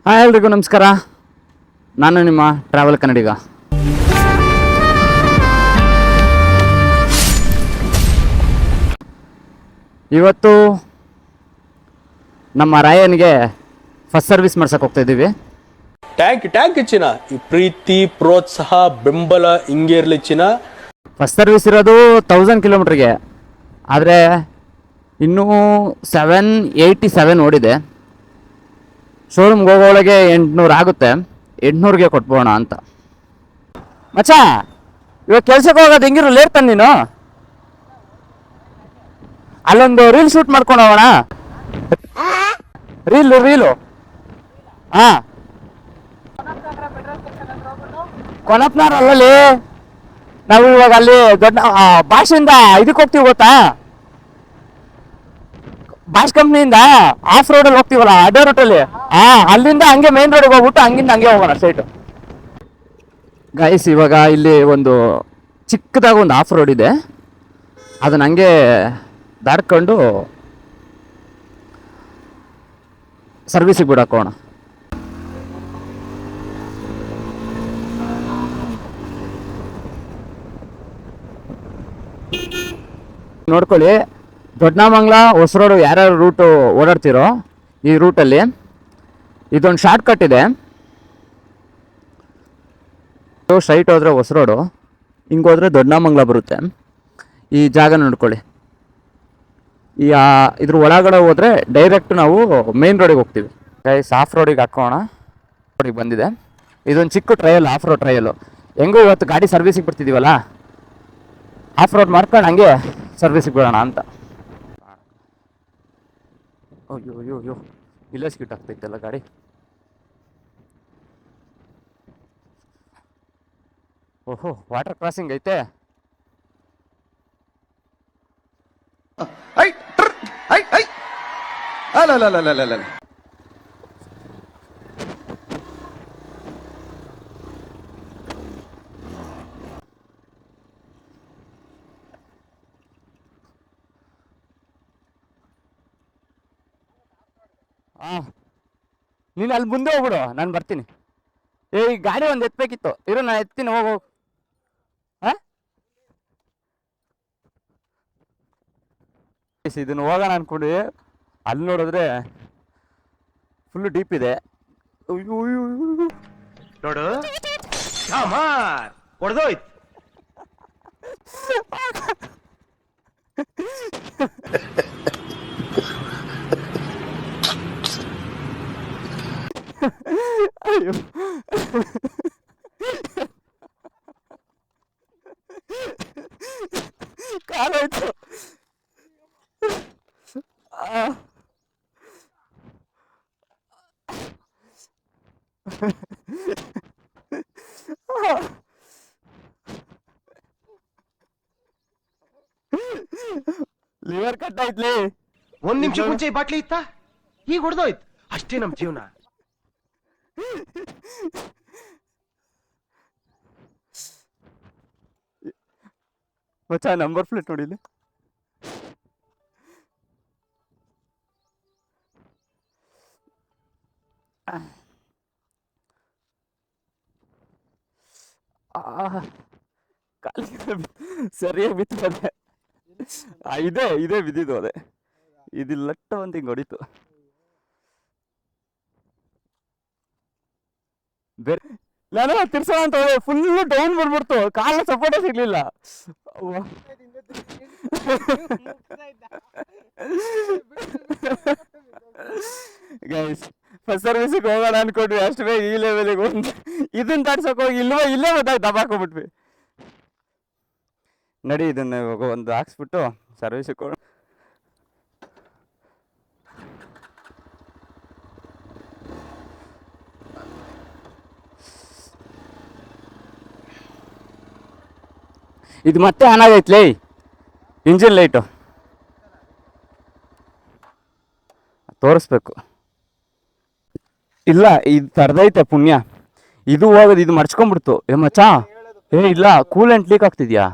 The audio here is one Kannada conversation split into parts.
ಹಾಯ್ ಎಲ್ರಿಗೂ ನಮಸ್ಕಾರ. ನಾನು ನಿಮ್ಮ ಟ್ರಾವೆಲ್ ಕನ್ನಡಿಗ. ಇವತ್ತು ನಮ್ಮ ರಾಯನ್ಗೆ ಫಸ್ಟ್ ಸರ್ವಿಸ್ ಮಾಡ್ಸಕ್ಕೆ ಹೋಗ್ತಾ ಇದ್ದೀವಿ. ಟ್ಯಾಂಕ್ ಚಿನ್ನ, ಈ ಪ್ರೀತಿ ಪ್ರೋತ್ಸಾಹ ಬೆಂಬಲ ಹಿಂಗೆ ಇರಲಿ ಚಿನ್ನ. ಫಸ್ಟ್ ಸರ್ವಿಸ್ ಇರೋದು 1000 ಕಿಲೋಮೀಟ್ರಿಗೆ, ಆದರೆ ಇನ್ನೂ 787 ಓಡಿದೆ. ಶೋರೂಮ್ಗೆ ಹೋಗೋಳಗೆ 800 ಆಗುತ್ತೆ. 800ಗೆ ಕೊಟ್ಬೋಣ ಅಂತ. ಮಚ್ಚ, ಇವಾಗ ಕೆಲ್ಸಕ್ಕೆ ಹೋಗೋದು ಹೆಂಗಿರು ಲೇಟ್ ತಾನೆ ನೀನು? ಅಲ್ಲೊಂದು ರೀಲ್ ಶೂಟ್ ಮಾಡ್ಕೊಂಡು ಹೋಗೋಣ. ರೀಲು ಹಾ, ಕೊನಪ್ನಾರ್ ಅಲ್ಲಲ್ಲಿ ನಾವು ಇವಾಗ ಅಲ್ಲಿ ದೊಡ್ಡ ಭಾಷೆಯಿಂದ ಇದಕ್ಕೆ ಹೋಗ್ತೀವಿ ಗೊತ್ತಾ? ಬಾಷ್ ಕಂಪ್ನಿಯಿಂದ ಆಫ್ ರೋಡಲ್ಲಿ ಹೋಗ್ತೀವಲ್ಲ, ಅದೇ ರೂಟಲ್ಲಿ. ಅಲ್ಲಿಂದ ಹಂಗೆ ಮೇನ್ ರೋಡ್ಗೆ ಹೋಗ್ಬಿಟ್ಟು ಹಂಗಿಂದ ಹಂಗೆ ಹೋಗೋಣ ಸ್ಟ್ರೈಟ್. ಗೈಸ್, ಇವಾಗ ಇಲ್ಲಿ ಒಂದು ಚಿಕ್ಕದಾಗ ಒಂದು ಆಫ್ ರೋಡ್ ಇದೆ, ಅದನ್ನ ಹಂಗೆ ದಾಟ್ಕೊಂಡು ಸರ್ವಿಸಿಗೆ ಬಿಡಾಕೋಣ. ನೋಡ್ಕೊಳ್ಳಿ, ದೊಡ್ಡನಾಮಂಗ್ಲ ಹೊಸರೋಡು ಯಾರ್ಯಾರು ರೂಟು ಓಡಾಡ್ತಿರೋ ಈ ರೂಟಲ್ಲಿ ಇದೊಂದು ಶಾರ್ಟ್ ಕಟ್ ಇದೆ. ಸ್ಟ್ರೈಟ್ ಹೋದರೆ ಹೊಸರೋಡು, ಹಿಂಗೋದ್ರೆ ದೊಡ್ಡನಾಮಂಗ್ಲ ಬರುತ್ತೆ. ಈ ಜಾಗ ನೋಡ್ಕೊಳ್ಳಿ. ಈ ಇದ್ರ ಒಳಗಡೆ ಹೋದರೆ ಡೈರೆಕ್ಟ್ ನಾವು ಮೇನ್ ರೋಡಿಗೆ ಹೋಗ್ತೀವಿ. ಗೈಸ್, ಆಫ್ ರೋಡಿಗೆ ಹಾಕೋಣ. ರೋಡಿಗೆ ಬಂದಿದೆ. ಇದೊಂದು ಚಿಕ್ಕ ಟ್ರಯಲ್, ಆಫ್ ರೋಡ್ ಟ್ರಯಲ್ಲು. ಹೆಂಗೂ ಇವತ್ತು ಗಾಡಿ ಸರ್ವಿಸಿಗೆ ಬರ್ತಿದ್ದೀವಲ್ಲ, ಆಫ್ ರೋಡ್ ಮಾಡ್ಕೊಂಡು ಹಂಗೆ ಸರ್ವಿಸಿಗೆ ಬಿಡೋಣ ಅಂತ. ಅಯ್ಯೋ ಇಲ್ಲೇ ಸ್ಕಿಟ್ ಆಗ್ತೈತಲ್ಲ ಗಾಡಿ. ಓಹೋ, ವಾಟರ್ ಕ್ರಾಸಿಂಗ್ ಐತೆ. ನೀನು ಅಲ್ಲಿ ಮುಂದೆ ಹೋಗ್ಬಿಡು, ನಾನು ಬರ್ತೀನಿ. ಈ ಗಾಡಿ ಒಂದು ಎತ್ತಬೇಕಿತ್ತು, ಇರೋ ನಾನು ಎತ್ತೀನಿ. ಹೋಗು. ಇದನ್ನು ಹೋಗೋಣ ಅನ್ಕೊಂಡು ಅಲ್ಲಿ ನೋಡಿದ್ರೆ ಫುಲ್ಲು ಡೀಪ್ ಇದೆ. ನೋಡು, ಹೊಡೆದೋಯ್ತು. ಅಯ್ಯೋ, ಕಾಲಾಯ್ತು. Liver cut ಆಯ್ತ್ಲಿ. 1 ನಿಮಿಷ ಮುಂಚೆ ಈ ಬಾಟ್ಲಿ ಇತ್ತ, ಈಗ ಹೊಡೆದೋಯ್ತು. ಅಷ್ಟೇ ನಮ್ ಜೀವನ. ಮಚ್ಚ, ನಂಬರ್ ಪ್ಲೇಟ್ ನೋಡಿಲಿ. ಸರಿಯಾಗಿ ಬಿತ್ತದೆ. ಇದೇ ಬಿದ್ದಿದ್ದು. ಅದೇ ಇದು ಲಟ್ಟ ಅಂತ ಹಿಂಗೆ ಹೊಡಿತು. ಬೇರೆ ನಾನು ತಿರ್ಸೋಣ ಅಂತ ಹೋದೆ, ಫುಲ್ಲು ಡೌನ್ ಬಂದ್ಬಿಡ್ತು. ಕಾಲ ಸಪೋರ್ಟೇ ಸಿಗ್ಲಿಲ್ಲ. ಗೈಸ್, ಫಸ್ಟ್ ಸರ್ವಿಸಿಗೆ ಹೋಗೋಣ ಅನ್ಕೊಂಡ್ವಿ, ಅಷ್ಟು ಬೇಗ ಈ ಲೆವೆಲಿಗೆ ಒಂದು ಇದನ್ನ ತಡ್ಸಕ್ ಹೋಗಿ ಇಲ್ಲೇ ಗೊತ್ತಾಗಿ ದಬಾಕೊಂಡ್ಬಿಟ್ವಿ. ನಡಿ, ಇದನ್ನ ಒಂದು ಹಾಕ್ಸ್ಬಿಟ್ಟು ಸರ್ವಿಸಿಗೆ ಹೋಗೋಣ. ಇದು ಮತ್ತೆ ಆನ್ ಆಗೈತ್ಲೇ ಇಂಜಿನ್ ಲೈಟು. ತೋರಿಸ್ಬೇಕು. ಇಲ್ಲ, ಇದು ತರದೈತೆ ಪುಣ್ಯ. ಇದು ಹೋಗೋದು, ಇದು ಮರ್ಚ್ಕೊಂಡ್ಬಿಡ್ತು. ಮಚ್ಚಾ, ಇಲ್ಲ, ಕೂಲೆಂಟ್ ಲೀಕ್ ಆಗ್ತಿದ್ಯಾ?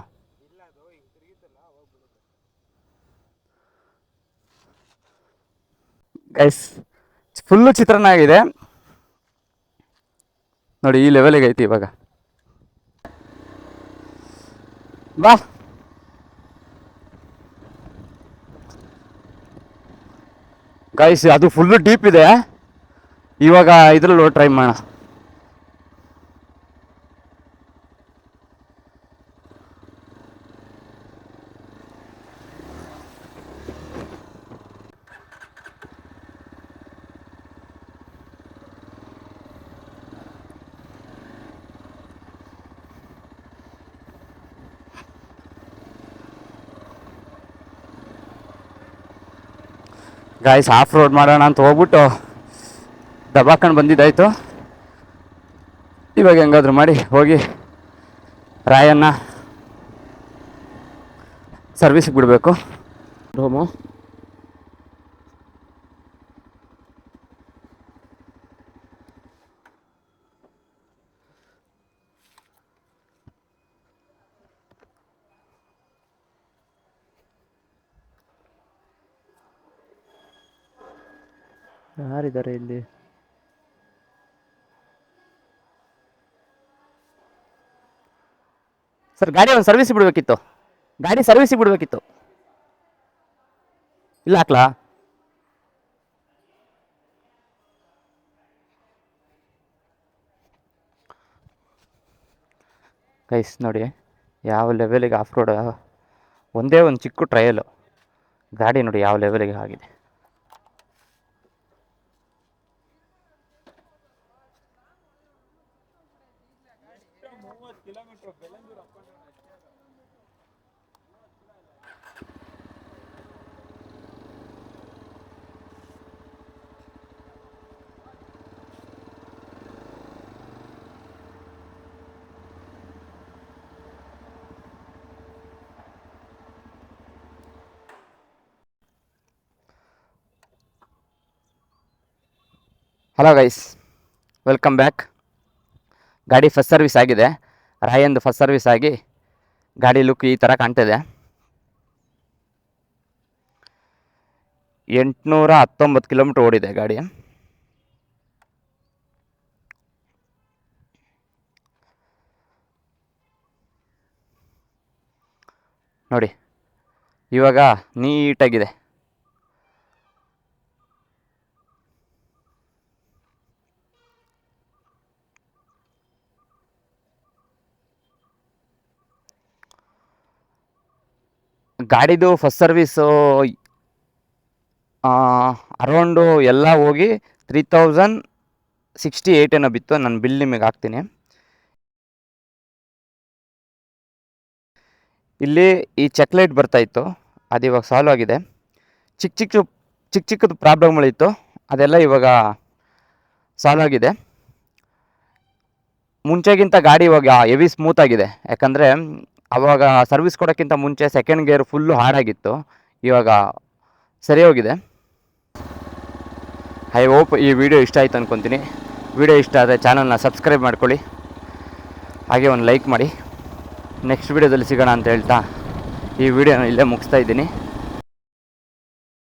ಗೈಸ್ ಫುಲ್ಲು ಚಿತ್ರಾನ್ನ ಆಗಿದೆ ನೋಡಿ, ಈ ಲೆವೆಲಿಗೆ ಐತಿ ಇವಾಗ. ಬಾ ಗೈಸ್, ಅದು ಫುಲ್ಲು ಡೀಪ್ ಇದೆ. ಇವಾಗ ಇದ್ರಲ್ಲೂ ಟ್ರೈ ಮಾಡೋಣ. ಗಾಯ್ಸ್, ಆಫ್ ರೋಡ್ ಮಾಡೋಣ ಅಂತ ಹೋಗ್ಬಿಟ್ಟು ದಬಾಕೊಂಡು ಬಂದಿದ್ದಾಯ್ತು. ಇವಾಗ ಹೆಂಗಾದ್ರೂ ಮಾಡಿ ಹೋಗಿ ರಾಯನ್ನ ಸರ್ವಿಸ್ಗೆ ಬಿಡಬೇಕು. ಹೋಮು ಯಾರಿದ್ದಾರೆ ಇಲ್ಲಿ? ಸರ್, ಗಾಡಿ ಒಂದು ಸರ್ವಿಸ್ ಬಿಡಬೇಕಿತ್ತು. ಗಾಡಿ ಸರ್ವಿಸಿಗೆ ಬಿಡಬೇಕಿತ್ತು. ಇಲ್ಲ ಹಾಕ್ಲಾ? ಗೈಸ್ ನೋಡಿ, ಯಾವ ಲೆವೆಲಿಗೆ ಆಫ್ ರೋಡ್. ಒಂದೇ ಒಂದು ಚಿಕ್ಕ ಟ್ರಯಲು. ಗಾಡಿ ನೋಡಿ ಯಾವ ಲೆವೆಲಿಗೆ ಆಗಿದೆ. Hello guys, welcome back. ಗಾಡಿ ಫಸ್ಟ್ ಸರ್ವಿಸ್ ಆಗಿದೆ. ರಾಯಂದು ಫಸ್ಟ್ ಸರ್ವಿಸ್ ಆಗಿ ಗಾಡಿ ಲುಕ್ ಈ ಥರ ಕಾಣ್ತಿದೆ. 819 ಕಿಲೋಮೀಟ್ರ್ ಓಡಿದೆ ಗಾಡಿ. ನೋಡಿ ಇವಾಗ ನೀಟಾಗಿದೆ. ಗಾಡಿದು ಫಸ್ಟ್ ಸರ್ವಿಸು ಅರೌಂಡು ಎಲ್ಲ ಹೋಗಿ 3068 ಏನೋ ಬಿತ್ತು. ನಾನು ಬಿಲ್ ನಿಮಗೆ ಹಾಕ್ತೀನಿ. ಇಲ್ಲಿ ಈ ಚೆಕ್ ಲೈಟ್ ಬರ್ತಾಯಿತ್ತು, ಅದು ಇವಾಗ ಸಾಲ್ವ್ ಆಗಿದೆ. ಚಿಕ್ಕ ಚಿಕ್ಕದು ಪ್ರಾಬ್ಲಮ್ಗಳಿತ್ತು, ಅದೆಲ್ಲ ಇವಾಗ ಸಾಲ್ವ್ ಆಗಿದೆ. ಮುಂಚೆಗಿಂತ ಗಾಡಿ ಇವಾಗ ಹೆವಿ ಸ್ಮೂತಾಗಿದೆ. ಯಾಕಂದರೆ ಆವಾಗ ಸರ್ವಿಸ್ ಕೊಡೋಕ್ಕಿಂತ ಮುಂಚೆ ಸೆಕೆಂಡ್ ಗೇರ್ ಫುಲ್ಲು ಹಾರ್ಡಾಗಿತ್ತು. ಇವಾಗ ಸರಿ ಹೋಗಿದೆ. ಐ ಹೋಪ್ ಈ ವಿಡಿಯೋ ಇಷ್ಟ ಆಯಿತು ಅಂದ್ಕೊತೀನಿ. ವಿಡಿಯೋ ಇಷ್ಟ ಆದರೆ ಚಾನಲ್ನ ಸಬ್ಸ್ಕ್ರೈಬ್ ಮಾಡ್ಕೊಳ್ಳಿ, ಹಾಗೆ ಒಂದು ಲೈಕ್ ಮಾಡಿ. ನೆಕ್ಸ್ಟ್ ವಿಡಿಯೋದಲ್ಲಿ ಸಿಗೋಣ ಅಂತ ಹೇಳ್ತಾ ಈ ವಿಡಿಯೋನ ಇಲ್ಲೇ ಮುಗಿಸ್ತಾ ಇದ್ದೀನಿ.